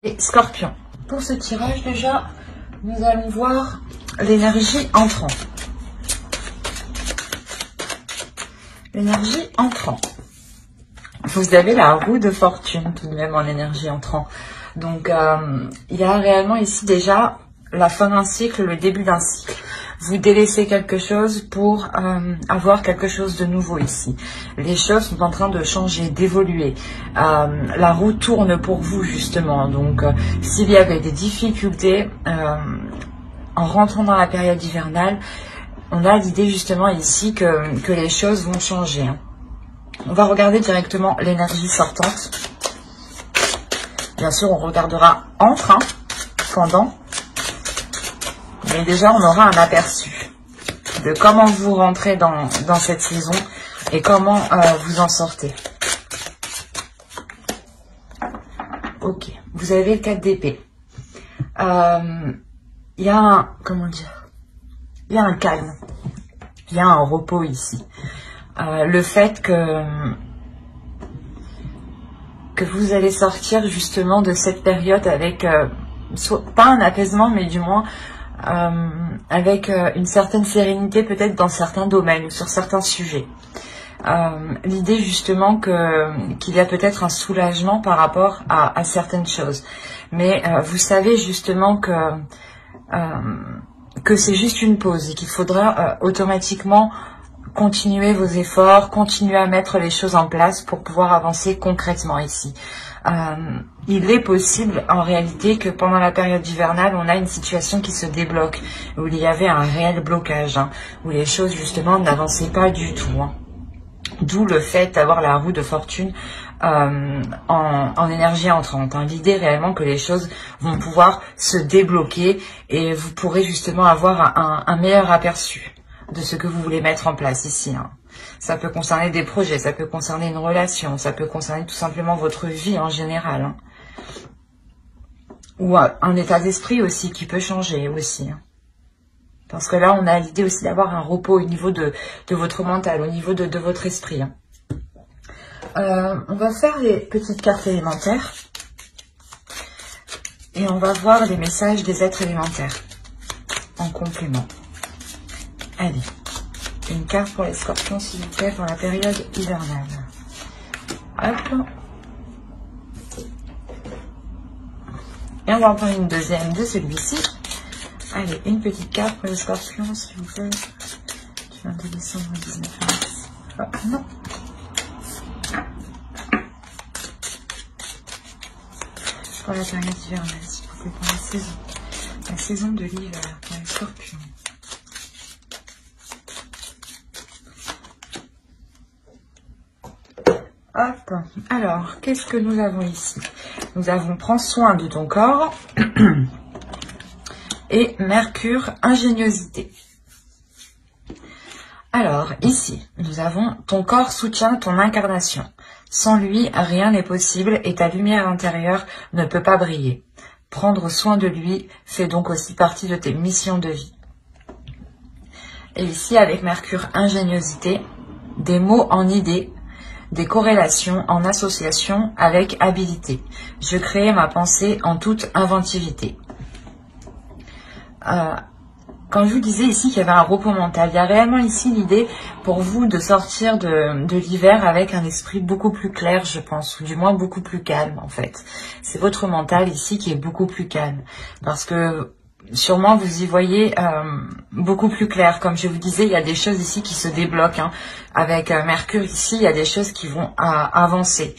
Et Scorpion. Pour ce tirage déjà, nous allons voir l'énergie entrant. L'énergie entrant. Vous avez la roue de fortune tout de même en énergie entrant. Donc il y a réellement ici déjà la fin d'un cycle, le début d'un cycle. Vous délaissez quelque chose pour avoir quelque chose de nouveau ici. Les choses sont en train de changer, d'évoluer. La roue tourne pour vous justement. Donc s'il y avait des difficultés en rentrant dans la période hivernale, on a l'idée justement ici que les choses vont changer. On va regarder directement l'énergie sortante. Bien sûr, on regardera entre, pendant. Mais déjà, on aura un aperçu de comment vous rentrez dans cette saison et comment vous en sortez. Ok, vous avez le 4 d'épée. Il y a un, comment dire, il y a un calme, il y a un repos ici. Le fait que vous allez sortir justement de cette période avec, pas un apaisement, mais du moins avec une certaine sérénité peut-être dans certains domaines ou sur certains sujets. L'idée justement qu'il y a peut-être un soulagement par rapport à certaines choses. Mais vous savez justement que c'est juste une pause et qu'il faudra automatiquement continuer vos efforts, continuer à mettre les choses en place pour pouvoir avancer concrètement ici. Il est possible en réalité que pendant la période hivernale, on a une situation qui se débloque, où il y avait un réel blocage, où les choses justement n'avançaient pas du tout. D'où le fait d'avoir la roue de fortune en énergie entrante. L'idée réellement que les choses vont pouvoir se débloquer et vous pourrez justement avoir un meilleur aperçu de ce que vous voulez mettre en place ici. Ça peut concerner des projets, ça peut concerner une relation, ça peut concerner tout simplement votre vie en général. Ou un état d'esprit aussi qui peut changer aussi. Parce que là, on a l'idée aussi d'avoir un repos au niveau de votre mental, au niveau de votre esprit. On va faire les petites cartes élémentaires. Et on va voir les messages des êtres élémentaires en complément. Allez, une carte pour les scorpions, s'il vous plaît, pour la période hivernale. Hop. Et on va en prendre une deuxième de celui-ci. Allez, une petite carte pour les scorpions, s'il vous plaît. Du 22 décembre au 19 mars. Hop, non. Pour la période hivernale, s'il vous plaît, pour la saison. La saison de l'hiver pour les scorpions. Hop, alors, qu'est-ce que nous avons ici? Nous avons prends soin de ton corps et Mercure, ingéniosité. Alors, ici, nous avons ton corps soutient ton incarnation. Sans lui, rien n'est possible et ta lumière intérieure ne peut pas briller. Prendre soin de lui fait donc aussi partie de tes missions de vie. Et ici, avec Mercure, ingéniosité, des mots en idées, des corrélations en association avec habilité. Je crée ma pensée en toute inventivité. Quand je vous disais ici qu'il y avait un repos mental, il y a réellement ici l'idée pour vous de sortir de l'hiver avec un esprit beaucoup plus clair, je pense, ou du moins beaucoup plus calme en fait. C'est votre mental ici qui est beaucoup plus calme. Parce que sûrement vous y voyez beaucoup plus clair. Comme je vous disais, il y a des choses ici qui se débloquent. Avec Mercure ici, il y a des choses qui vont avancer.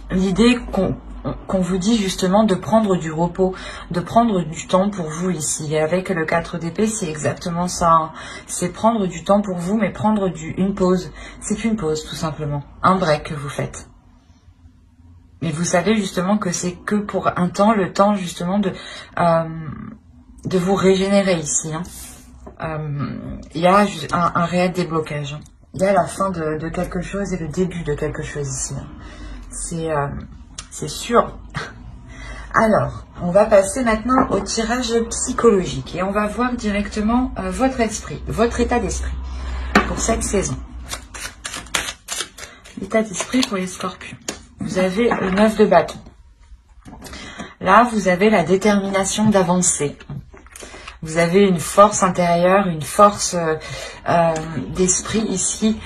L'idée qu'on vous dit justement de prendre du repos, de prendre du temps pour vous ici. Et avec le 4 d'épée, c'est exactement ça. C'est prendre du temps pour vous, mais prendre une pause. C'est une pause tout simplement. Un break que vous faites. Mais vous savez justement que c'est que pour un temps, le temps justement de vous régénérer ici. Il y a un réel déblocage. Il y a la fin de quelque chose et le début de quelque chose ici. C'est sûr. Alors, on va passer maintenant au tirage psychologique. Et on va voir directement votre esprit, votre état d'esprit pour cette saison. L'état d'esprit pour les scorpions. Vous vous avez le 9 de bâton. Là, vous avez la détermination d'avancer. Vous avez une force intérieure, une force d'esprit ici.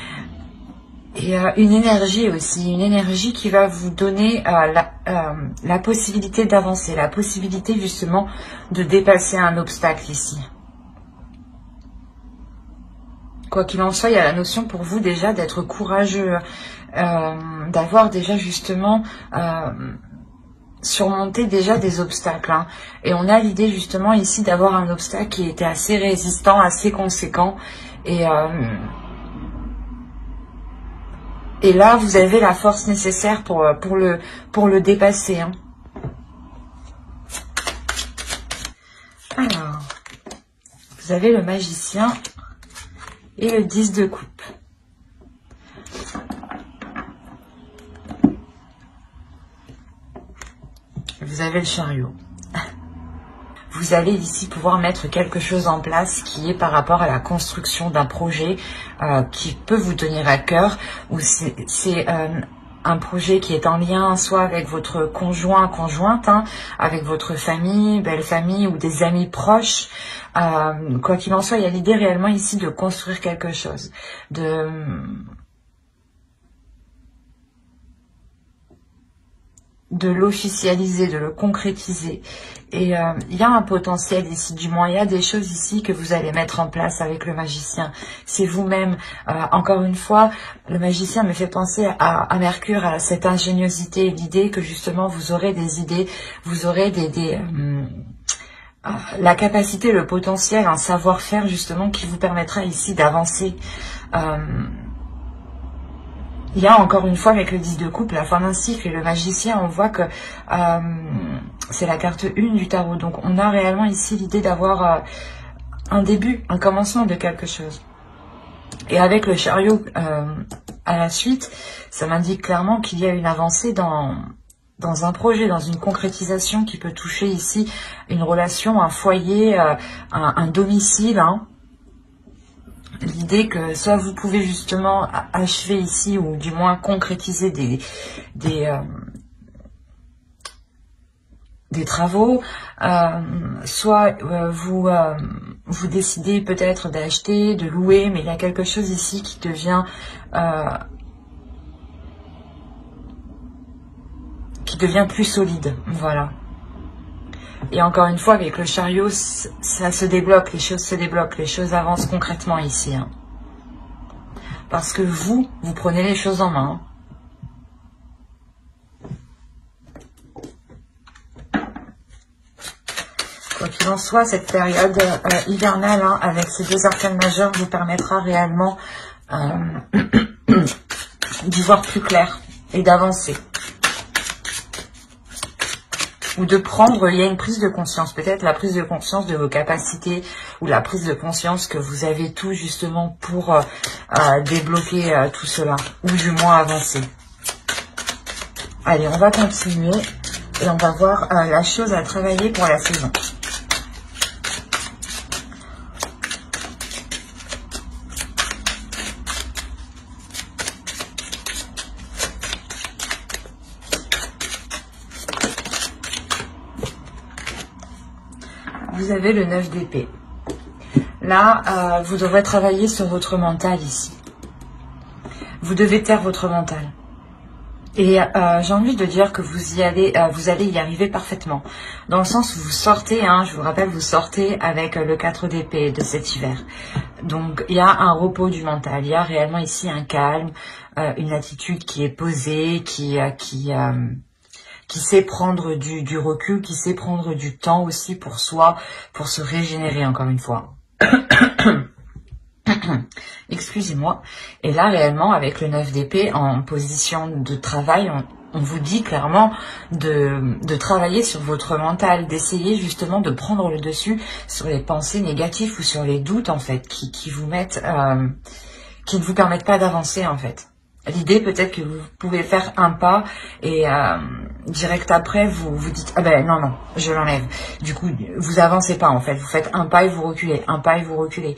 Et une énergie aussi, une énergie qui va vous donner la possibilité d'avancer, la possibilité justement de dépasser un obstacle ici. Quoi qu'il en soit, il y a la notion pour vous déjà d'être courageux, d'avoir déjà justement surmonté déjà des obstacles. Hein. Et on a l'idée justement ici d'avoir un obstacle qui était assez résistant, assez conséquent. Et là, vous avez la force nécessaire pour le dépasser. Hein. Alors, vous avez le magicien et le 10 de coupe. Vous avez le chariot. Vous allez ici pouvoir mettre quelque chose en place qui est par rapport à la construction d'un projet qui peut vous tenir à cœur, ou c'est un projet qui est en lien soit avec votre conjoint, conjointe, hein, avec votre famille, belle famille ou des amis proches. Quoi qu'il en soit, il y a l'idée réellement ici de construire quelque chose, de l'officialiser, de le concrétiser. Et il y a un potentiel ici, du moins il y a des choses ici que vous allez mettre en place avec le magicien. C'est vous-même. Encore une fois, le magicien me fait penser à Mercure, à cette ingéniosité, l'idée que justement vous aurez des idées, vous aurez la capacité, le potentiel, un savoir-faire justement qui vous permettra ici d'avancer. Il y a encore une fois avec le 10 de coupe, la fin d'un cycle et le magicien, on voit que c'est la carte 1 du tarot. Donc on a réellement ici l'idée d'avoir un début, un commencement de quelque chose. Et avec le chariot à la suite, ça m'indique clairement qu'il y a une avancée dans un projet, dans une concrétisation qui peut toucher ici une relation, un foyer, un domicile, hein. L'idée que soit vous pouvez justement achever ici, ou du moins concrétiser des travaux, soit vous décidez peut-être d'acheter, de louer, mais il y a quelque chose ici qui devient plus solide, voilà. Et encore une fois, avec le chariot, ça se débloque, les choses se débloquent, les choses avancent concrètement ici. Hein. Parce que vous prenez les choses en main. Quoi qu'il en soit, cette période hivernale, hein, avec ces deux arcanes majeures, vous permettra réellement d'y voir plus clair et d'avancer. Ou de prendre, il y a une prise de conscience, peut-être la prise de conscience de vos capacités, ou la prise de conscience que vous avez tout justement pour débloquer tout cela, ou du moins avancer. Allez, on va continuer et on va voir la chose à travailler pour la saison. Vous avez le 9 d'épée. Là, vous devrez travailler sur votre mental ici. Vous devez taire votre mental. Et j'ai envie de dire que vous allez y arriver parfaitement. Dans le sens où vous sortez, hein, je vous rappelle, vous sortez avec le 4 d'épée de cet hiver. Donc, il y a un repos du mental. Il y a réellement ici un calme, une attitude qui est posée, qui sait prendre du recul, qui sait prendre du temps aussi pour soi, pour se régénérer encore une fois. Excusez-moi. Et là, réellement, avec le 9 d'épée en position de travail, on vous dit clairement de travailler sur votre mental, d'essayer justement de prendre le dessus sur les pensées négatives ou sur les doutes, en fait, qui vous mettent, qui ne vous permettent pas d'avancer, en fait. L'idée peut-être que vous pouvez faire un pas et direct après vous dites ah ben non je l'enlève. Du coup vous avancez pas en fait, vous faites un pas et vous reculez, un pas et vous reculez.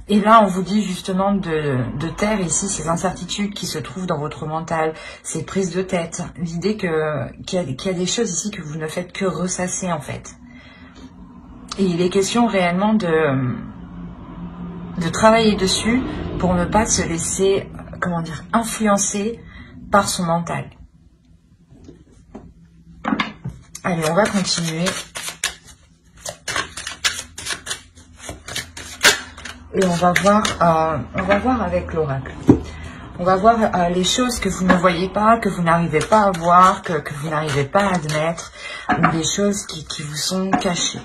Et là, on vous dit justement de taire ici ces incertitudes qui se trouvent dans votre mental, ces prises de tête. L'idée qu'il y a des choses ici que vous ne faites que ressasser en fait. Et il est question réellement de travailler dessus pour ne pas se laisser, comment dire, influencer par son mental. Allez, on va continuer. Et on va voir avec l'oracle. On va voir les choses que vous ne voyez pas, que vous n'arrivez pas à voir, que vous n'arrivez pas à admettre, ou des choses qui vous sont cachées.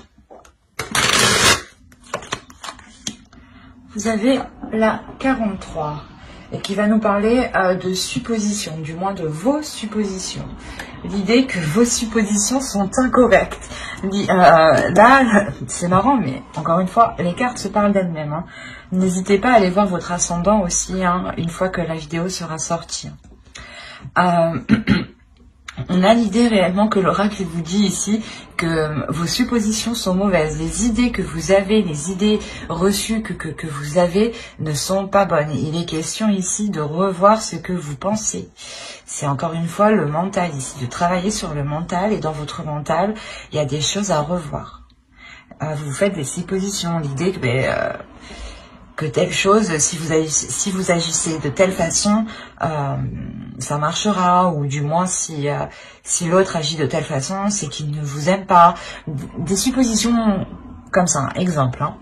Vous avez la 43 et qui va nous parler de suppositions, du moins de vos suppositions. L'idée que vos suppositions sont incorrectes. Là, c'est marrant, mais encore une fois, les cartes se parlent d'elles-mêmes. Hein. N'hésitez pas à aller voir votre ascendant aussi, hein, une fois que la vidéo sera sortie. On a l'idée réellement que l'oracle vous dit ici que vos suppositions sont mauvaises. Les idées que vous avez, les idées reçues que vous avez ne sont pas bonnes. Il est question ici de revoir ce que vous pensez. C'est encore une fois le mental ici, de travailler sur le mental. Et dans votre mental, il y a des choses à revoir. Vous faites des suppositions. L'idée que telle chose, si vous agissez de telle façon, ça marchera, ou du moins si l'autre agit de telle façon, c'est qu'il ne vous aime pas. Des suppositions comme ça, exemple. Hein.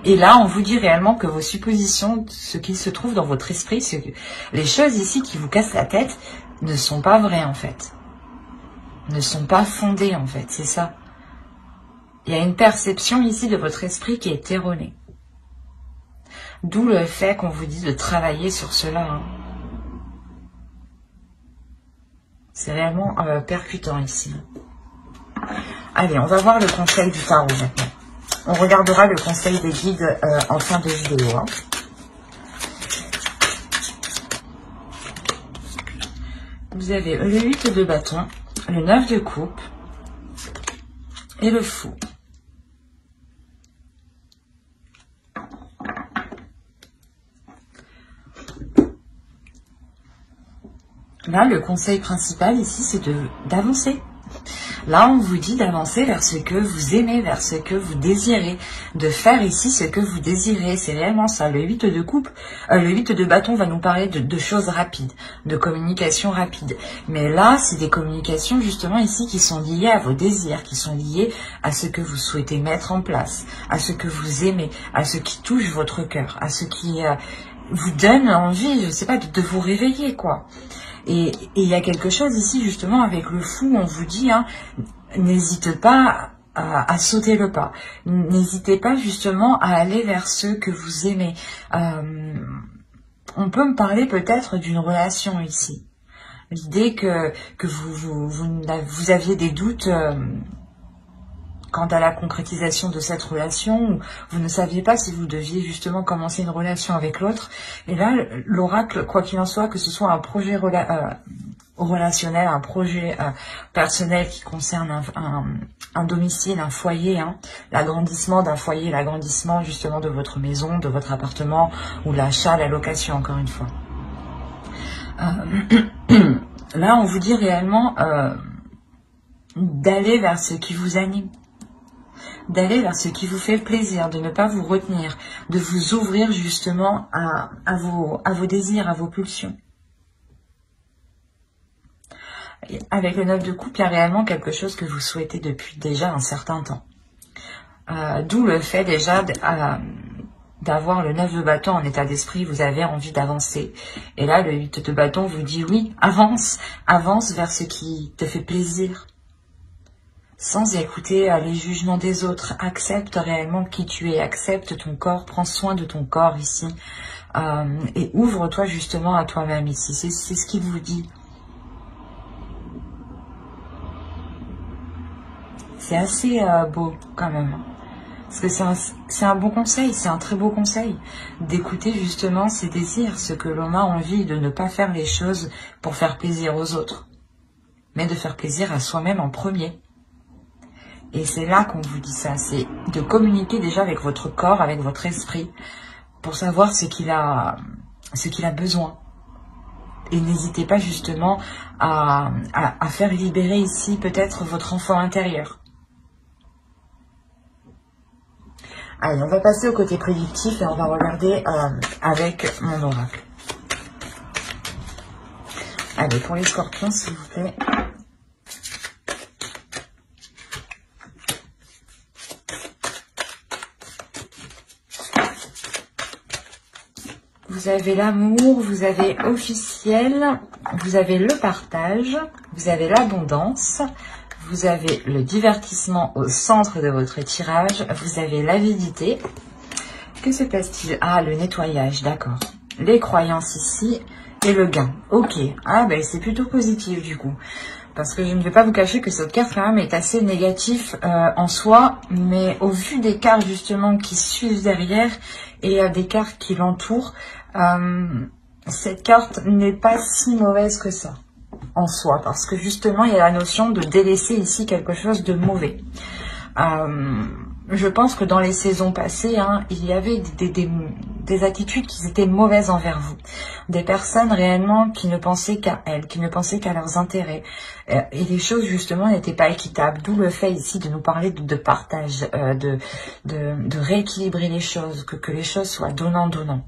Et là, on vous dit réellement que vos suppositions, ce qui se trouve dans votre esprit, les choses ici qui vous cassent la tête, ne sont pas vraies en fait. Ne sont pas fondées en fait, c'est ça. Il y a une perception ici de votre esprit qui est erronée. D'où le fait qu'on vous dit de travailler sur cela. Hein. C'est réellement percutant ici. Allez, on va voir le conseil du tarot maintenant. On regardera le conseil des guides en fin de vidéo. Hein. Vous avez le 8 de bâton, le 9 de coupe et le fou. Là, le conseil principal ici, c'est d'avancer. Là, on vous dit d'avancer vers ce que vous aimez, vers ce que vous désirez, de faire ici ce que vous désirez. C'est réellement ça. Le 8 de coupe, le 8 de bâton va nous parler de choses rapides, de communication rapide. Mais là, c'est des communications justement ici qui sont liées à vos désirs, qui sont liées à ce que vous souhaitez mettre en place, à ce que vous aimez, à ce qui touche votre cœur, à ce qui vous donne envie, je ne sais pas, de vous réveiller, quoi. Et il y a quelque chose ici justement avec le fou, on vous dit, hein, n'hésitez pas à sauter le pas. N'hésitez pas justement à aller vers ceux que vous aimez. On peut me parler peut-être d'une relation ici. L'idée que vous aviez des doutes quant à la concrétisation de cette relation, vous ne saviez pas si vous deviez justement commencer une relation avec l'autre. Et là, l'oracle, quoi qu'il en soit, que ce soit un projet relationnel, un projet personnel qui concerne un domicile, un foyer, hein, l'agrandissement d'un foyer, l'agrandissement justement de votre maison, de votre appartement, ou l'achat, la location, encore une fois. Là, on vous dit réellement d'aller vers ce qui vous anime. D'aller vers ce qui vous fait plaisir, de ne pas vous retenir, de vous ouvrir justement à vos désirs, à vos pulsions. Et avec le 9 de coupe, il y a réellement quelque chose que vous souhaitez depuis déjà un certain temps. D'où le fait déjà d'avoir le 9 de bâton en état d'esprit, vous avez envie d'avancer. Et là, le 8 de bâton vous dit oui, avance vers ce qui te fait plaisir. Sans écouter les jugements des autres, accepte réellement qui tu es, accepte ton corps, prends soin de ton corps ici, et ouvre-toi justement à toi-même ici, c'est ce qu'il vous dit. C'est assez beau quand même, parce que c'est un bon conseil, c'est un très beau conseil, d'écouter justement ses désirs, ce que l'on a envie, de ne pas faire les choses pour faire plaisir aux autres, mais de faire plaisir à soi-même en premier. Et c'est là qu'on vous dit ça, c'est de communiquer déjà avec votre corps, avec votre esprit, pour savoir ce qu'il a besoin. Et n'hésitez pas justement à faire libérer ici peut-être votre enfant intérieur. Allez, on va passer au côté prédictif et on va regarder avec mon oracle. Allez, pour les scorpions, s'il vous plaît. Vous avez l'amour, vous avez officiel, vous avez le partage, vous avez l'abondance, vous avez le divertissement au centre de votre tirage, vous avez l'avidité. Que se passe-t-il? Ah, le nettoyage, d'accord. Les croyances ici et le gain. Ok, ah ben c'est plutôt positif du coup. Parce que je ne vais pas vous cacher que cette carte quand même est assez négative en soi, mais au vu des cartes justement qui suivent derrière et des cartes qui l'entourent, cette carte n'est pas si mauvaise que ça en soi, parce que justement il y a la notion de délaisser ici quelque chose de mauvais. Je pense que dans les saisons passées, il y avait des attitudes qui étaient mauvaises envers vous. Des personnes réellement qui ne pensaient qu'à elles, qui ne pensaient qu'à leurs intérêts. Et les choses justement n'étaient pas équitables. D'où le fait ici de nous parler de partage, de rééquilibrer les choses, que les choses soient donnant-donnant.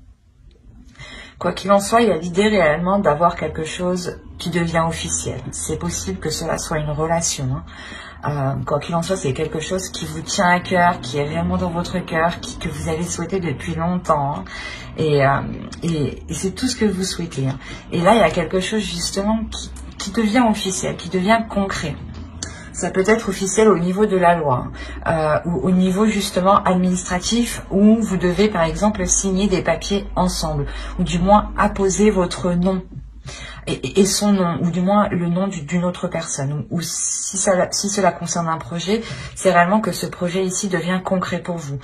Quoi qu'il en soit, il y a l'idée réellement d'avoir quelque chose qui devient officiel. C'est possible que cela soit une relation. Quoi qu'il en soit, c'est quelque chose qui vous tient à cœur, qui est réellement dans votre cœur, que vous avez souhaité depuis longtemps. Et c'est tout ce que vous souhaitez. Et là, il y a quelque chose justement qui devient officiel, qui devient concret. Ça peut être officiel au niveau de la loi, ou au niveau justement administratif, où vous devez par exemple signer des papiers ensemble, ou du moins apposer votre nom et son nom, ou du moins le nom d'une autre personne. Ou si cela concerne un projet, c'est réellement que ce projet ici devient concret pour vous.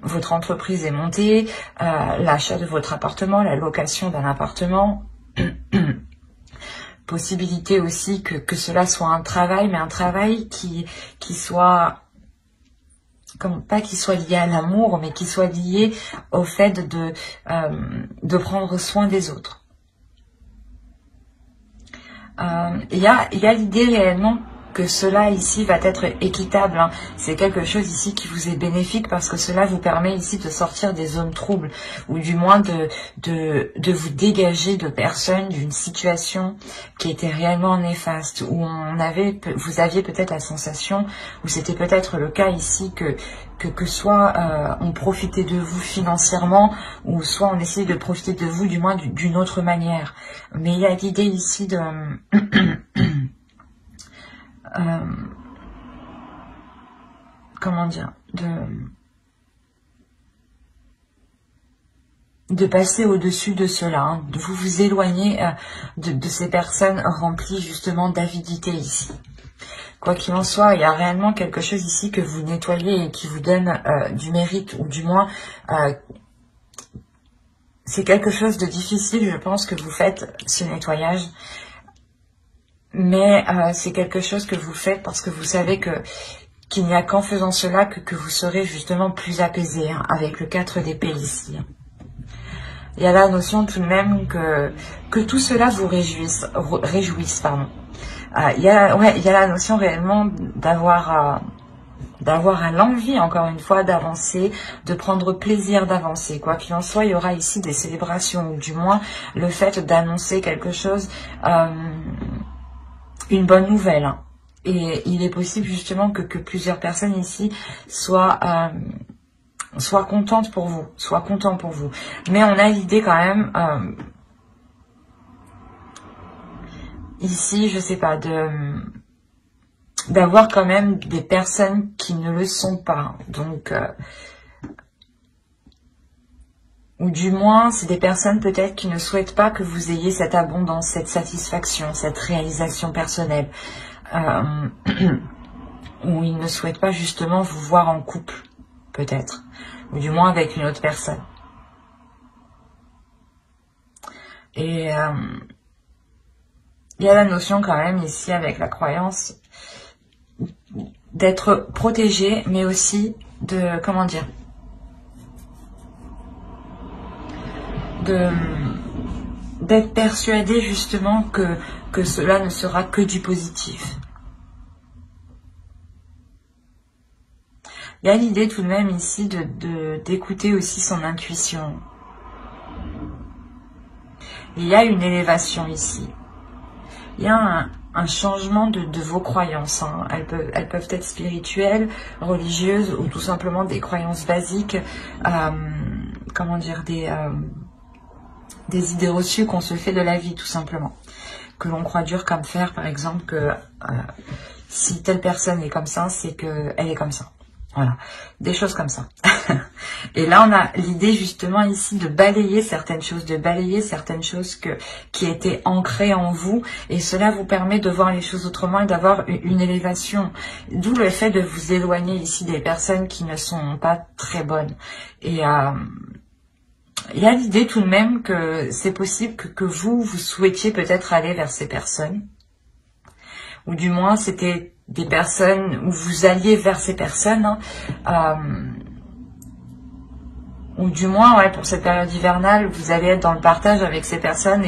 Votre entreprise est montée, l'achat de votre appartement, la location d'un appartement. Possibilité aussi que cela soit un travail, mais un travail qui soit, pas qui soit lié à l'amour, mais qui soit lié au fait de prendre soin des autres. Il y a l'idée réellement que cela ici va être équitable. C'est quelque chose ici qui vous est bénéfique parce que cela vous permet ici de sortir des zones troubles ou du moins de vous dégager de personnes, d'une situation qui était réellement néfaste, où vous aviez peut-être la sensation, ou c'était peut-être le cas ici que soit on profitait de vous financièrement, ou soit on essayait de profiter de vous du moins d'une autre manière. Mais il y a l'idée ici de comment dire, de passer au-dessus de cela, de vous éloigner de ces personnes remplies justement d'avidité ici. Quoi qu'il en soit, il y a réellement quelque chose ici que vous nettoyez et qui vous donne du mérite, ou du moins c'est quelque chose de difficile, je pense, que vous faites ce nettoyage. Mais c'est quelque chose que vous faites parce que vous savez qu'il n'y a qu'en faisant cela que vous serez justement plus apaisé, avec le 4 d'épée ici. Il y a la notion tout de même que tout cela vous réjouisse, pardon. Il y a la notion réellement d'avoir l'envie, encore une fois, d'avancer, de prendre plaisir d'avancer. Quoi qu'il en soit, il y aura ici des célébrations, ou du moins le fait d'annoncer quelque chose, une bonne nouvelle. Et il est possible justement que plusieurs personnes ici soient contentes pour vous, soient contents pour vous. Mais on a l'idée quand même, ici, je sais pas, d'avoir quand même des personnes qui ne le sont pas. Donc, ou du moins, c'est des personnes peut-être qui ne souhaitent pas que vous ayez cette abondance, cette satisfaction, cette réalisation personnelle. Ou ils ne souhaitent pas justement vous voir en couple, peut-être. Ou du moins avec une autre personne. Et il y a la notion quand même ici avec la croyance d'être protégé, mais aussi de, comment dire, d'être persuadé justement que cela ne sera que du positif. Il y a l'idée tout de même ici d'écouter aussi son intuition. Il y a une élévation ici. Il y a un changement de vos croyances. Hein. Elles peuvent être spirituelles, religieuses ou tout simplement des croyances basiques. Comment dire, des idées reçues qu'on se fait de la vie tout simplement. Que l'on croit dur comme fer, par exemple, que si telle personne est comme ça, c'est qu'elle est comme ça. Voilà, des choses comme ça. Et là, on a l'idée justement ici de balayer certaines choses, qui étaient ancrées en vous. Et cela vous permet de voir les choses autrement et d'avoir une élévation. D'où le fait de vous éloigner ici des personnes qui ne sont pas très bonnes. Et il y a l'idée tout de même que c'est possible que vous souhaitiez peut-être aller vers ces personnes. Ou du moins, c'était des personnes où vous alliez vers ces personnes, hein, ou du moins, ouais, pour cette période hivernale, vous allez être dans le partage avec ces personnes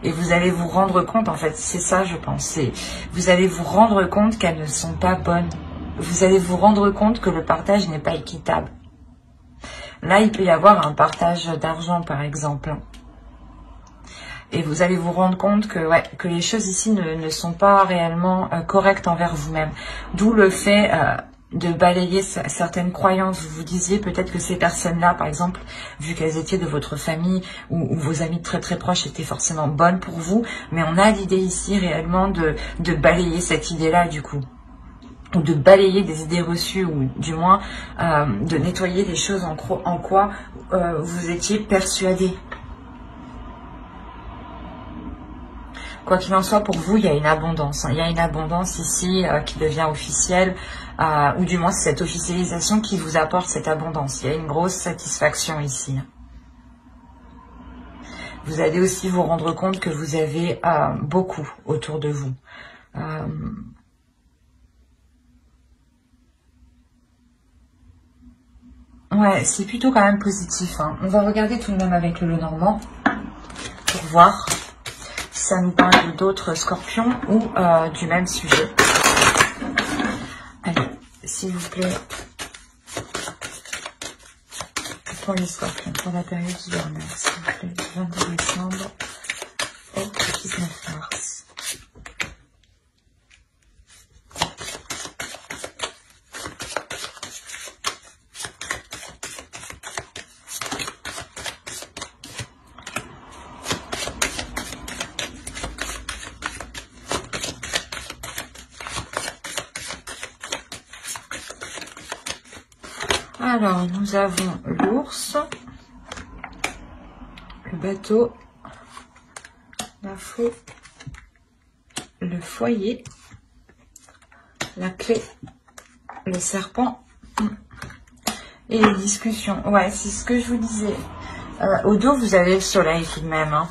et vous allez vous rendre compte, en fait, c'est ça, je pense, vous allez vous rendre compte qu'elles ne sont pas bonnes. Vous allez vous rendre compte que le partage n'est pas équitable. Là, il peut y avoir un partage d'argent, par exemple. Et vous allez vous rendre compte que, ouais, que les choses ici ne sont pas réellement correctes envers vous-même. D'où le fait de balayer certaines croyances. Vous vous disiez peut-être que ces personnes-là, par exemple, vu qu'elles étaient de votre famille ou vos amis très très proches étaient forcément bonnes pour vous. Mais on a l'idée ici réellement de balayer cette idée-là du coup. Ou de balayer des idées reçues, ou du moins de nettoyer les choses en quoi vous étiez persuadé. Quoi qu'il en soit, pour vous, il y a une abondance. Hein. Il y a une abondance ici qui devient officielle, ou du moins c'est cette officialisation qui vous apporte cette abondance. Il y a une grosse satisfaction ici. Vous allez aussi vous rendre compte que vous avez beaucoup autour de vous. Ouais, c'est plutôt quand même positif. Hein. On va regarder tout de même avec le Lenormand pour voir si ça nous parle d'autres scorpions ou du même sujet. Allez, s'il vous plaît, pour les scorpions, pour la période hivernale, s'il vous plaît, du 22 décembre au 19 mars. Alors, nous avons l'ours, le bateau, la faux, le foyer, la clé, le serpent et les discussions. Ouais, c'est ce que je vous disais. Au dos, vous avez le soleil tout de même. Hein.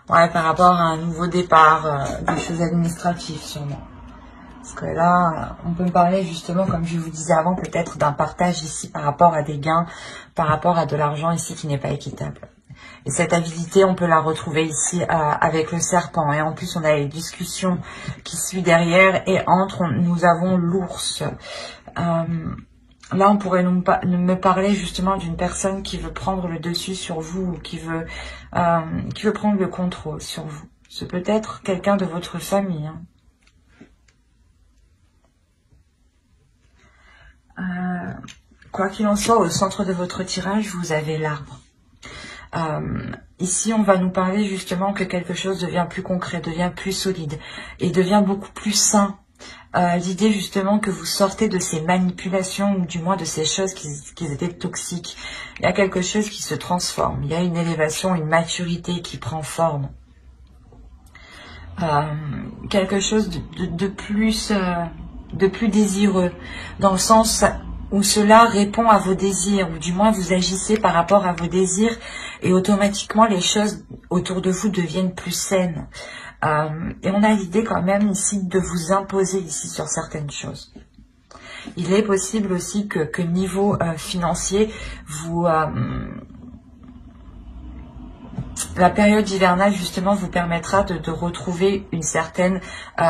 Ouais, par rapport à un nouveau départ, des choses administratives sûrement. Parce que là, on peut me parler justement, comme je vous disais avant, peut-être d'un partage ici par rapport à des gains, par rapport à de l'argent ici qui n'est pas équitable. Et cette habilité, on peut la retrouver ici avec le serpent. Et en plus, on a les discussions qui suivent derrière. Et entre, nous avons l'ours. Là, on pourrait me parler justement d'une personne qui veut prendre le dessus sur vous, ou qui veut prendre le contrôle sur vous. C'est peut-être quelqu'un de votre famille, hein. Quoi qu'il en soit, au centre de votre tirage, vous avez l'arbre. Ici, on va nous parler justement que quelque chose devient plus concret, devient plus solide et devient beaucoup plus sain. L'idée justement que vous sortez de ces manipulations ou du moins de ces choses qui étaient toxiques. Il y a quelque chose qui se transforme. Il y a une élévation, une maturité qui prend forme. Quelque chose de plus désireux, dans le sens où cela répond à vos désirs, ou du moins vous agissez par rapport à vos désirs, et automatiquement les choses autour de vous deviennent plus saines. Et on a l'idée quand même ici de vous imposer ici sur certaines choses. Il est possible aussi que niveau financier, la période hivernale justement vous permettra de retrouver une certaine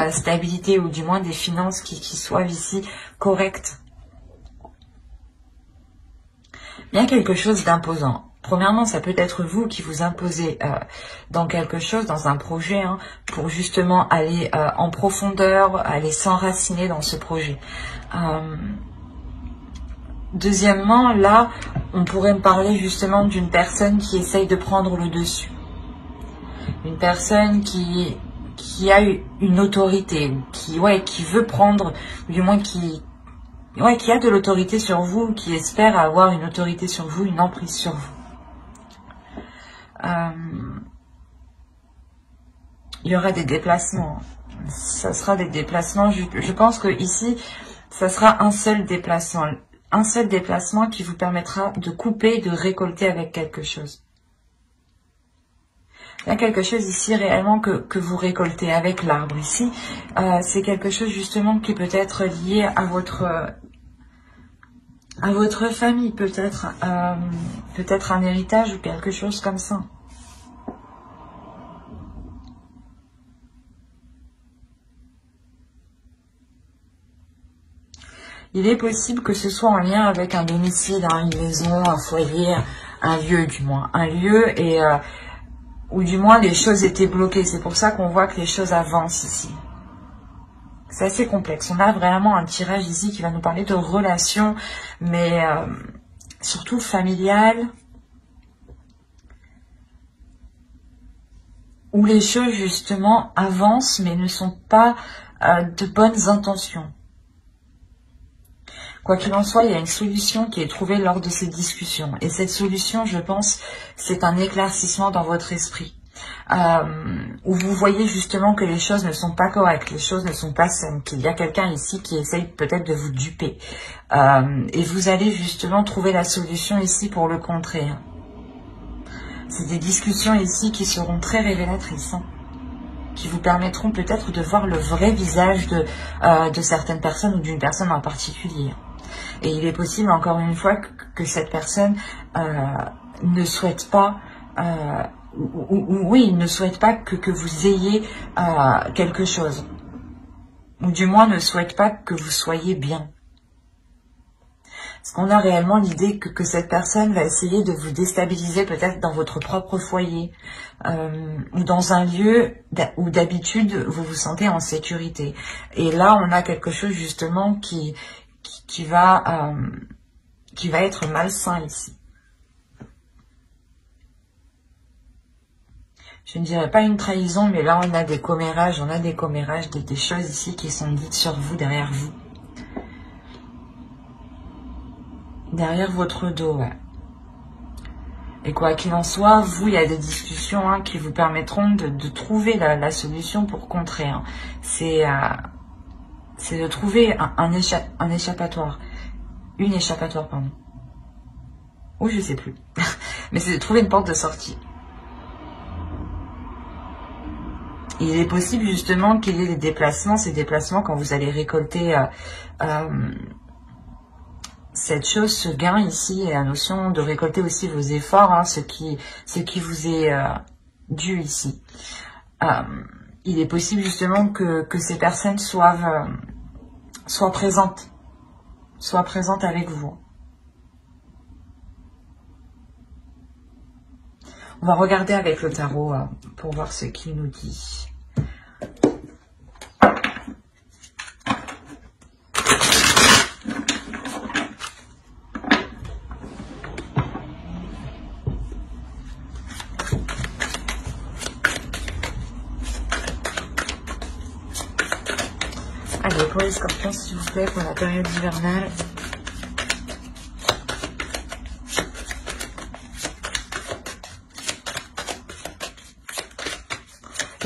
stabilité, ou du moins des finances qui soient ici correctes. Il y a quelque chose d'imposant. Premièrement, ça peut être vous qui vous imposez dans quelque chose, dans un projet, hein, pour justement aller en profondeur, aller s'enraciner dans ce projet. Deuxièmement, là, on pourrait me parler justement d'une personne qui essaye de prendre le dessus. Une personne qui a une autorité, qui veut prendre, ou du moins qui a de l'autorité sur vous, qui espère avoir une autorité sur vous, une emprise sur vous. Il y aura des déplacements. Ça sera des déplacements. Je pense que ici, ça sera un seul déplacement. Un seul déplacement qui vous permettra de couper, de récolter avec quelque chose. Il y a quelque chose ici réellement que vous récoltez avec l'arbre. Ici, c'est quelque chose justement qui peut être lié à votre famille, peut-être un héritage ou quelque chose comme ça. Il est possible que ce soit en lien avec un domicile, hein, une maison, un foyer, un lieu du moins. Un lieu et ou du moins les choses étaient bloquées. C'est pour ça qu'on voit que les choses avancent ici. C'est assez complexe. On a vraiment un tirage ici qui va nous parler de relations, mais surtout familiales, où les choses justement avancent, mais ne sont pas de bonnes intentions. Quoi qu'il en soit, il y a une solution qui est trouvée lors de ces discussions. Et cette solution, je pense, c'est un éclaircissement dans votre esprit. Où vous voyez justement que les choses ne sont pas correctes, les choses ne sont pas saines, qu'il y a quelqu'un ici qui essaye peut-être de vous duper. Et vous allez justement trouver la solution ici pour le contrer. C'est des discussions ici qui seront très révélatrices, hein, qui vous permettront peut-être de voir le vrai visage de certaines personnes ou d'une personne en particulier. Et il est possible, encore une fois, que cette personne ne souhaite pas, il ne souhaite pas que vous ayez quelque chose. Ou du moins ne souhaite pas que vous soyez bien. Parce qu'on a réellement l'idée que cette personne va essayer de vous déstabiliser peut-être dans votre propre foyer ou dans un lieu où d'habitude vous vous sentez en sécurité. Et là, on a quelque chose justement qui va être malsain ici. Je ne dirais pas une trahison, mais là on a des commérages, des choses ici qui sont dites sur vous, derrière vous. Derrière votre dos, ouais. Et quoi qu'il en soit, vous, il y a des discussions hein, qui vous permettront de trouver la solution pour contrer. Hein. C'est de trouver un échappatoire. Une échappatoire, pardon. Ou je sais plus. Mais c'est de trouver une porte de sortie. Et il est possible justement qu'il y ait des déplacements. Ces déplacements, quand vous allez récolter cette chose, ce gain ici, et la notion de récolter aussi vos efforts, hein, ce qui vous est dû ici. Il est possible justement que ces personnes soient présentes avec vous. On va regarder avec le tarot pour voir ce qu'il nous dit. Allez, pour les scorpions, s'il vous plaît, pour la période hivernale.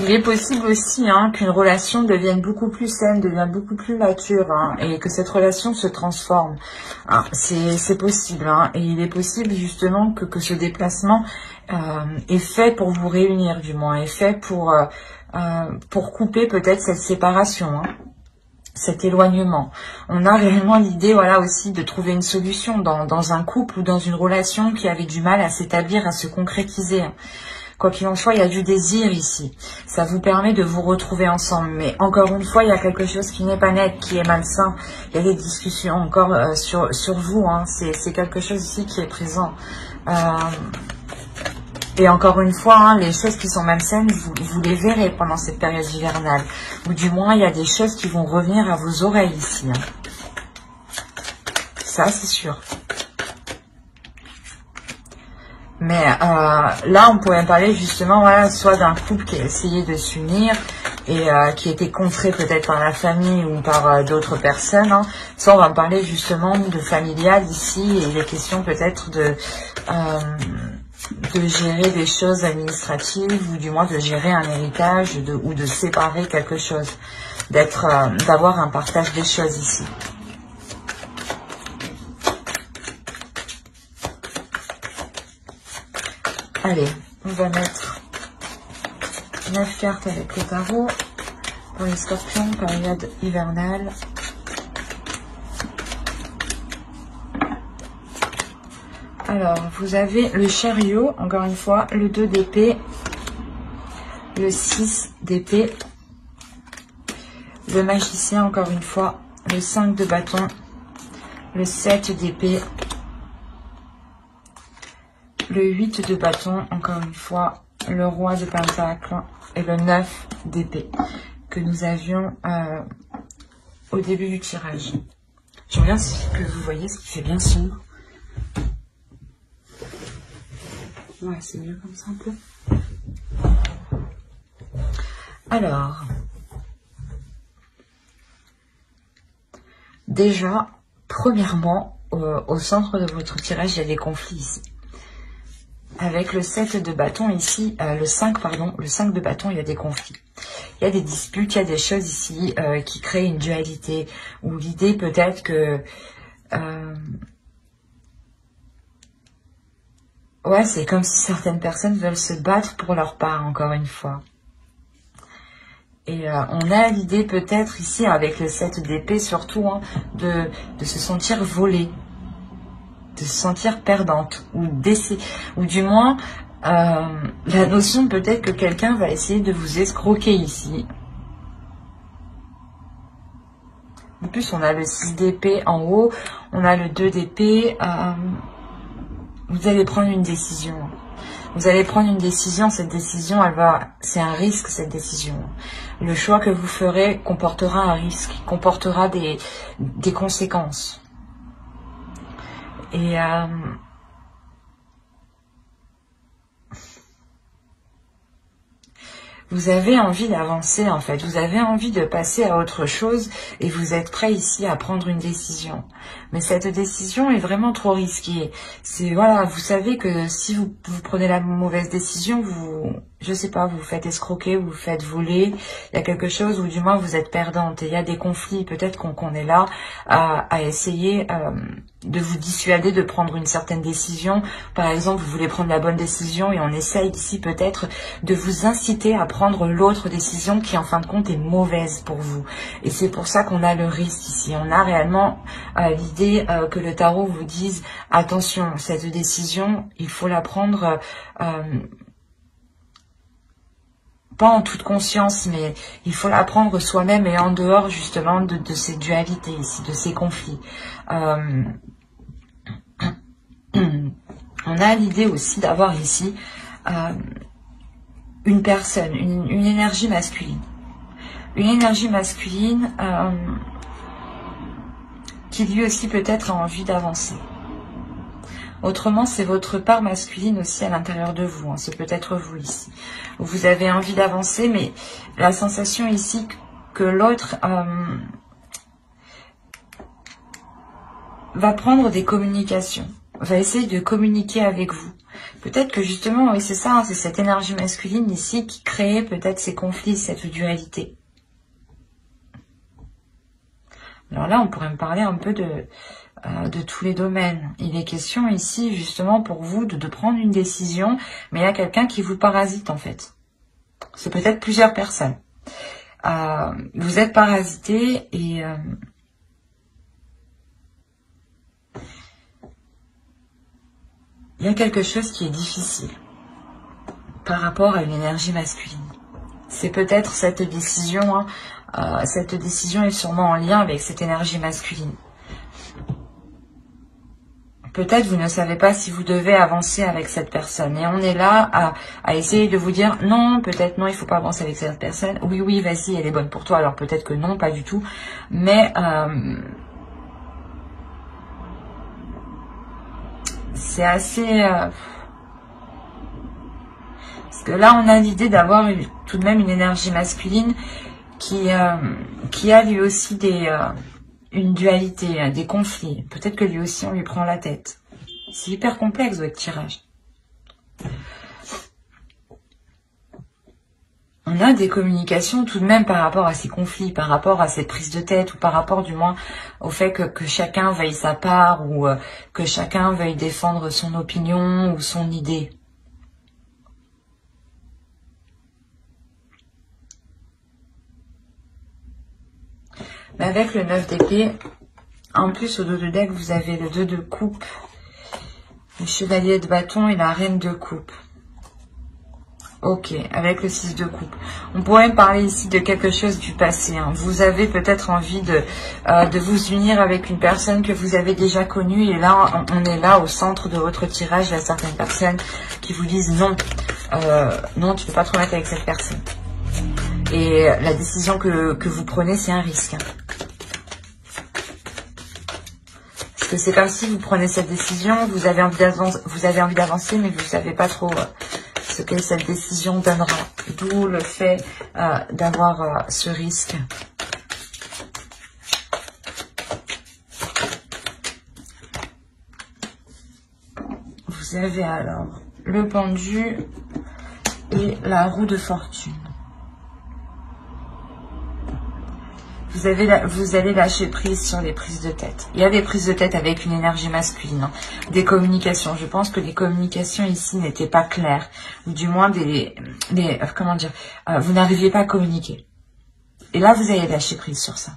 Il est possible aussi hein, qu'une relation devienne beaucoup plus saine, devienne beaucoup plus mature hein, et que cette relation se transforme. Hein, c'est possible. Hein, et il est possible justement que ce déplacement est fait pour vous réunir, du moins, est fait pour couper peut-être cette séparation. Hein. cet éloignement. On a réellement l'idée, voilà, aussi de trouver une solution dans un couple ou dans une relation qui avait du mal à s'établir, à se concrétiser. Quoi qu'il en soit, il y a du désir ici. Ça vous permet de vous retrouver ensemble. Mais encore une fois, il y a quelque chose qui n'est pas net, qui est malsain. Il y a des discussions encore sur vous. Hein. C'est quelque chose ici qui est présent. Et encore une fois, hein, les choses qui sont malsaines, vous les verrez pendant cette période hivernale. Ou du moins, il y a des choses qui vont revenir à vos oreilles ici. Hein. Ça, c'est sûr. Mais là, on pourrait parler justement, voilà, soit d'un couple qui a essayé de s'unir et qui était contré peut-être par la famille ou par d'autres personnes. Hein. Soit on va parler justement de familial ici et il est question peut-être de gérer des choses administratives ou du moins de gérer un héritage ou de séparer quelque chose, d'avoir un partage des choses ici. Allez, on va mettre 9 cartes avec le tarot pour les scorpions, période hivernale. Alors, vous avez le chariot, encore une fois, le 2 d'épée, le 6 d'épée, le magicien, encore une fois, le 5 de bâton, le 7 d'épée, le 8 de bâton, encore une fois, le roi de pentacle et le 9 d'épée que nous avions au début du tirage. Je regarde si vous voyez ce qui fait bien sombre. Ouais, c'est mieux comme ça un peu. Alors, déjà, premièrement, au centre de votre tirage, il y a des conflits ici. Avec le 7 de bâton ici, le 5 de bâton, il y a des conflits. Il y a des disputes, il y a des choses ici qui créent une dualité. Ou l'idée peut-être que... ouais, c'est comme si certaines personnes veulent se battre pour leur part, encore une fois. Et on a l'idée peut-être ici, avec le 7 d'épée surtout, hein, de se sentir volée, de se sentir perdante, ou du moins, la notion peut-être que quelqu'un va essayer de vous escroquer ici. En plus, on a le 6 d'épée en haut, on a le 2 d'épée... vous allez prendre une décision. Vous allez prendre une décision. Cette décision, c'est un risque, cette décision. Le choix que vous ferez comportera un risque, comportera des conséquences. Et vous avez envie d'avancer en fait, vous avez envie de passer à autre chose et vous êtes prêt ici à prendre une décision. Mais cette décision est vraiment trop risquée. C'est voilà, vous savez que si vous prenez la mauvaise décision, je sais pas, vous vous faites escroquer, vous vous faites voler, il y a quelque chose ou du moins vous êtes perdante et il y a des conflits. Peut-être qu'on est là à essayer de vous dissuader de prendre une certaine décision. Par exemple, vous voulez prendre la bonne décision et on essaye ici peut-être de vous inciter à prendre l'autre décision qui en fin de compte est mauvaise pour vous. Et c'est pour ça qu'on a le risque ici. On a réellement l'idée que le tarot vous dise attention, cette décision, il faut la prendre pas en toute conscience, mais il faut la prendre soi-même et en dehors justement de ces dualités ici, de ces conflits. On a l'idée aussi d'avoir ici une personne, une énergie masculine. Une énergie masculine qui lui aussi peut-être a envie d'avancer. Autrement, c'est votre part masculine aussi à l'intérieur de vous. Hein. C'est peut-être vous ici. Vous avez envie d'avancer, mais la sensation ici que l'autre va prendre des communications, va essayer de communiquer avec vous. Peut-être que justement, oui c'est ça, hein, c'est cette énergie masculine ici qui crée peut-être ces conflits, cette dualité. Alors là, on pourrait me parler un peu de tous les domaines. Il est question ici justement pour vous de prendre une décision, mais il y a quelqu'un qui vous parasite en fait. C'est peut-être plusieurs personnes. vous êtes parasité et il y a quelque chose qui est difficile par rapport à une énergie masculine. C'est peut-être cette décision, hein, cette décision est sûrement en lien avec cette énergie masculine. Peut-être vous ne savez pas si vous devez avancer avec cette personne. Et on est là à essayer de vous dire non, peut-être non, il ne faut pas avancer avec cette personne. Oui, oui, vas-y, elle est bonne pour toi. Alors peut-être que non, pas du tout. Mais c'est assez... parce que là, on a l'idée d'avoir tout de même une énergie masculine qui a lui aussi une dualité, des conflits. Peut-être que lui aussi, on lui prend la tête. C'est hyper complexe, votre tirage. On a des communications tout de même par rapport à ces conflits, par rapport à ces prises de tête, ou par rapport du moins au fait que chacun veuille sa part, ou que chacun veuille défendre son opinion ou son idée. Mais avec le 9 d'épée, en plus au dos de deck, vous avez le 2 de coupe, le chevalier de bâton et la reine de coupe. Ok, avec le 6 de coupe. On pourrait parler ici de quelque chose du passé. Hein. Vous avez peut-être envie de vous unir avec une personne que vous avez déjà connue. Et là, on est là au centre de votre tirage. Il y a certaines personnes qui vous disent non, non, tu ne peux pas te remettre avec cette personne. Et la décision que vous prenez, c'est un risque. Parce que c'est comme si vous prenez cette décision, vous avez envie d'avancer, mais vous ne savez pas trop ce que cette décision donnera. D'où le fait d'avoir ce risque. Vous avez alors le pendu et la roue de fortune. Vous allez lâcher prise sur les prises de tête. Il y a des prises de tête avec une énergie masculine. Hein. Des communications. Je pense que les communications ici n'étaient pas claires. Ou du moins comment dire, vous n'arriviez pas à communiquer. Et là, vous allez lâcher prise sur ça.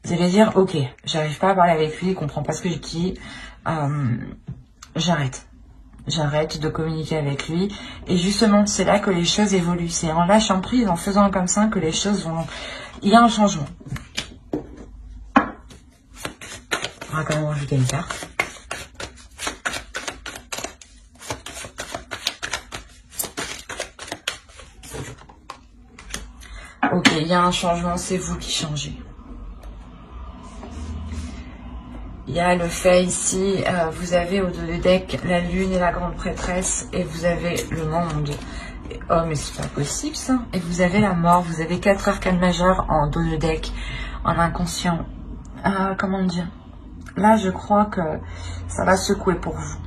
Vous allez dire, ok, j'arrive pas à parler avec lui, il comprend pas ce que je dis. J'arrête. J'arrête de communiquer avec lui. Et justement, c'est là que les choses évoluent. C'est en lâchant prise, en faisant comme ça, que les choses vont... Il y a un changement. On va quand même rajouter une carte. Ok, il y a un changement, c'est vous qui changez. Il y a le fait ici, vous avez au dos de deck la lune et la grande prêtresse, et vous avez le monde. Oh, mais c'est pas possible ça. Et vous avez la mort, vous avez 4 arcanes majeures en dos de deck, en inconscient. Comment dire? Là, je crois que ça va secouer pour vous.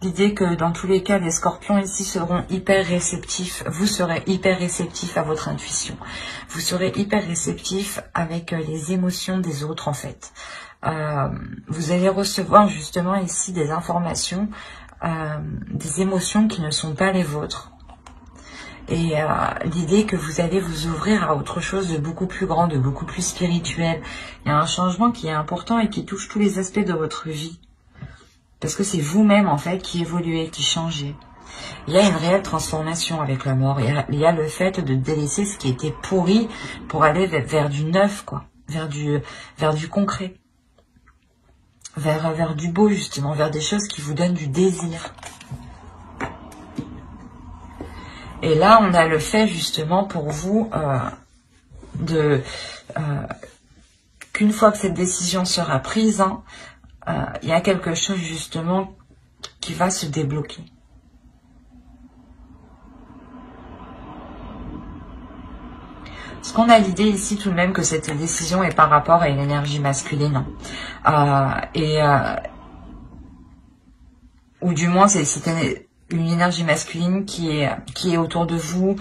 L'idée que dans tous les cas, les scorpions ici seront hyper réceptifs. Vous serez hyper réceptifs à votre intuition. Vous serez hyper réceptifs avec les émotions des autres en fait. Vous allez recevoir justement ici des informations, des émotions qui ne sont pas les vôtres. Et l'idée que vous allez vous ouvrir à autre chose de beaucoup plus grand, de beaucoup plus spirituel. Il y a un changement qui est important et qui touche tous les aspects de votre vie. Parce que c'est vous-même, en fait, qui évoluez, qui changez. Il y a une réelle transformation avec la mort. Il y a le fait de délaisser ce qui était pourri pour aller vers du neuf, quoi. Vers du concret. Vers du beau, justement. Vers des choses qui vous donnent du désir. Et là, on a le fait, justement, pour vous, qu'une fois que cette décision sera prise, hein, il y a quelque chose justement qui va se débloquer. Parce qu'on a l'idée ici tout de même que cette décision est par rapport à une énergie masculine. Ou du moins c'est une énergie masculine qui est autour de vous,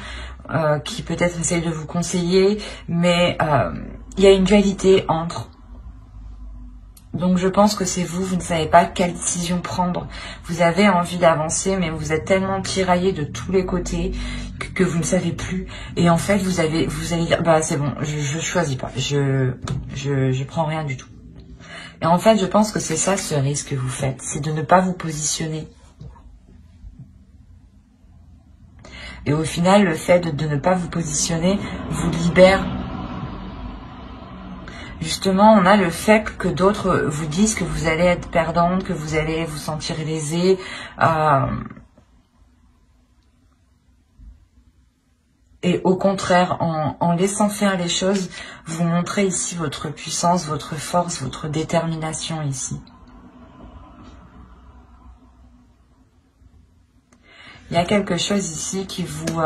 qui peut-être essaye de vous conseiller, mais il y a une dualité entre Donc je pense que c'est vous, vous ne savez pas quelle décision prendre. Vous avez envie d'avancer, mais vous êtes tellement tiraillé de tous les côtés que vous ne savez plus. Et en fait, vous allez dire, bah c'est bon, je choisis pas, je prends rien du tout. Et en fait, je pense que c'est ça ce risque que vous faites, c'est de ne pas vous positionner. Et au final, le fait de ne pas vous positionner vous libère. Justement, on a le fait que d'autres vous disent que vous allez être perdante, que vous allez vous sentir lésée. Et au contraire, en laissant faire les choses, vous montrez ici votre puissance, votre force, votre détermination ici. Il y a quelque chose ici qui vous...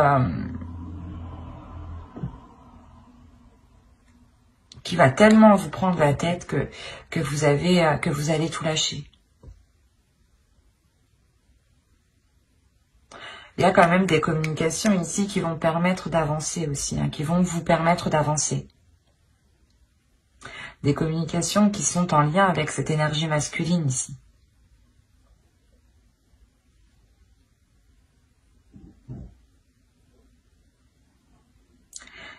qui va tellement vous prendre la tête que vous allez tout lâcher. Il y a quand même des communications ici qui vont permettre d'avancer aussi, hein, qui vont vous permettre d'avancer. Des communications qui sont en lien avec cette énergie masculine ici.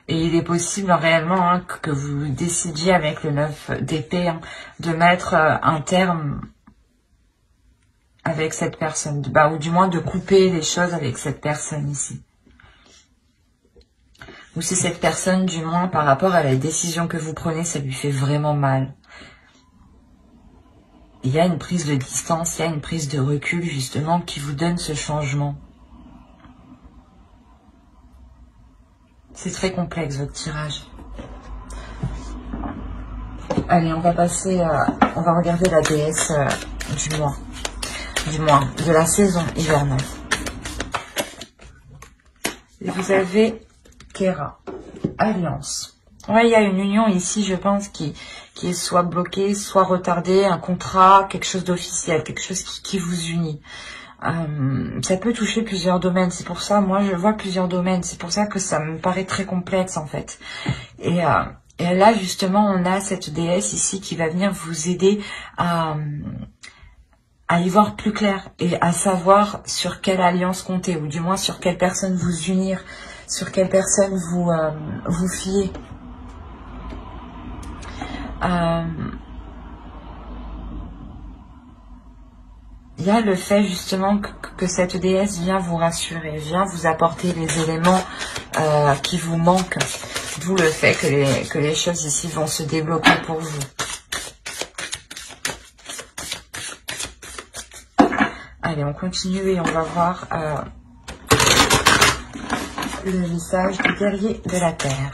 Et il est possible réellement hein, que vous décidiez avec le 9 d'épée hein, de mettre un terme avec cette personne, ou du moins de couper les choses avec cette personne ici. Ou si cette personne, du moins par rapport à la décision que vous prenez, ça lui fait vraiment mal. Il y a une prise de distance, il y a une prise de recul justement qui vous donne ce changement. C'est très complexe votre tirage. Allez, on va passer, on va regarder la déesse du mois, de la saison hivernale. Et vous avez Kera, Alliance. Ouais, il y a une union ici, je pense, qui est soit bloquée, soit retardée, un contrat, quelque chose d'officiel, quelque chose qui vous unit. Ça peut toucher plusieurs domaines, c'est pour ça, moi je vois plusieurs domaines, c'est pour ça que ça me paraît très complexe en fait. Et là justement on a cette déesse ici qui va venir vous aider à y voir plus clair et à savoir sur quelle alliance compter, ou du moins sur quelle personne vous unir, sur quelle personne vous fier. Il y a le fait justement que cette déesse vient vous rassurer, vient vous apporter les éléments qui vous manquent. D'où le fait que les choses ici vont se débloquer pour vous. Allez, on continue et on va voir le message du guerrier de la terre.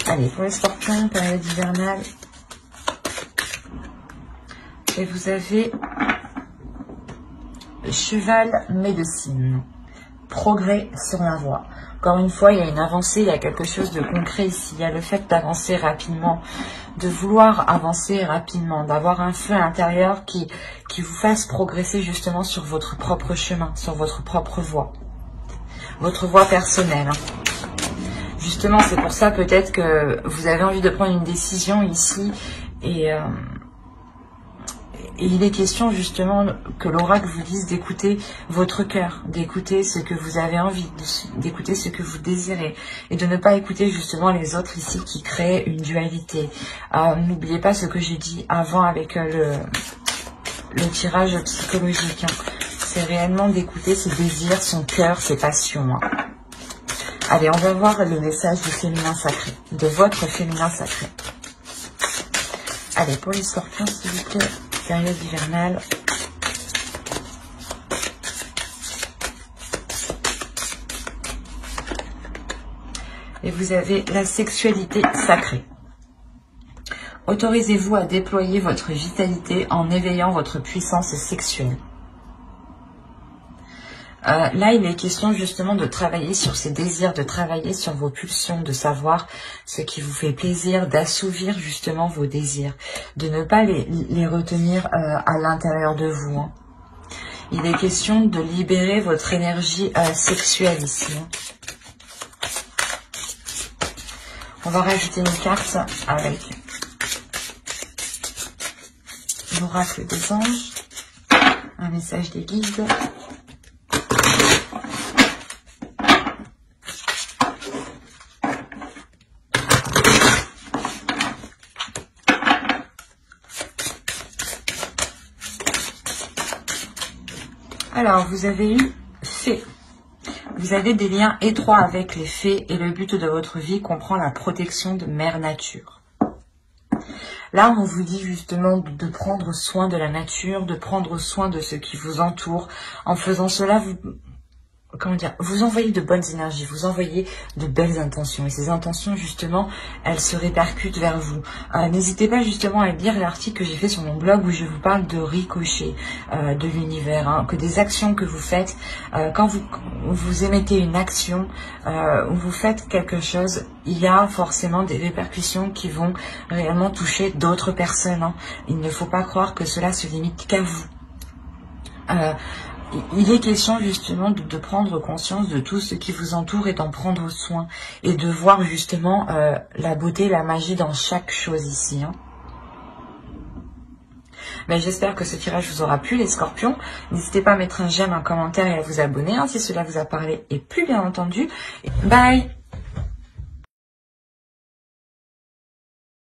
Allez, pour les scorpions, période hivernale. Et vous avez cheval médecine. Progrès sur la voie. Encore une fois, il y a une avancée, il y a quelque chose de concret ici. Il y a le fait d'avancer rapidement, de vouloir avancer rapidement, d'avoir un feu intérieur qui vous fasse progresser justement sur votre propre chemin, sur votre propre voie. Votre voie personnelle. Justement, c'est pour ça peut-être que vous avez envie de prendre une décision ici et il est question justement que l'oracle vous dise d'écouter votre cœur, d'écouter ce que vous avez envie, d'écouter ce que vous désirez et de ne pas écouter justement les autres ici qui créent une dualité. N'oubliez pas ce que j'ai dit avant avec le tirage psychologique. Hein. C'est réellement d'écouter ses désirs, son cœur, ses passions. Hein. Allez, on va voir le message du féminin sacré, de votre féminin sacré. Allez, pour les scorpions, s'il vous plaît, période hivernale. Et vous avez la sexualité sacrée. Autorisez-vous à déployer votre vitalité en éveillant votre puissance sexuelle. Là, il est question justement de travailler sur ces désirs, de travailler sur vos pulsions, de savoir ce qui vous fait plaisir, d'assouvir justement vos désirs, de ne pas les retenir à l'intérieur de vous. Hein. Il est question de libérer votre énergie sexuelle ici. Hein. On va rajouter une carte avec l'oracle des anges, un message des guides. Alors, vous avez eu fée. Vous avez des liens étroits avec les fées et le but de votre vie comprend la protection de Mère Nature. Là, on vous dit justement de prendre soin de la nature, de prendre soin de ce qui vous entoure. En faisant cela, vous envoyez de bonnes énergies, vous envoyez de belles intentions. Et ces intentions, justement, elles se répercutent vers vous. N'hésitez pas justement à lire l'article que j'ai fait sur mon blog où je vous parle de ricochet de l'univers. Hein, que des actions que vous faites, quand vous émettez une action, ou vous faites quelque chose, il y a forcément des répercussions qui vont réellement toucher d'autres personnes. Hein. Il ne faut pas croire que cela se limite qu'à vous. Il est question justement de prendre conscience de tout ce qui vous entoure et d'en prendre soin. Et de voir justement la beauté, la magie dans chaque chose ici. Hein. Mais j'espère que ce tirage vous aura plu les scorpions. N'hésitez pas à mettre un j'aime, un commentaire et à vous abonner hein, si cela vous a parlé. Et plus bien entendu, bye!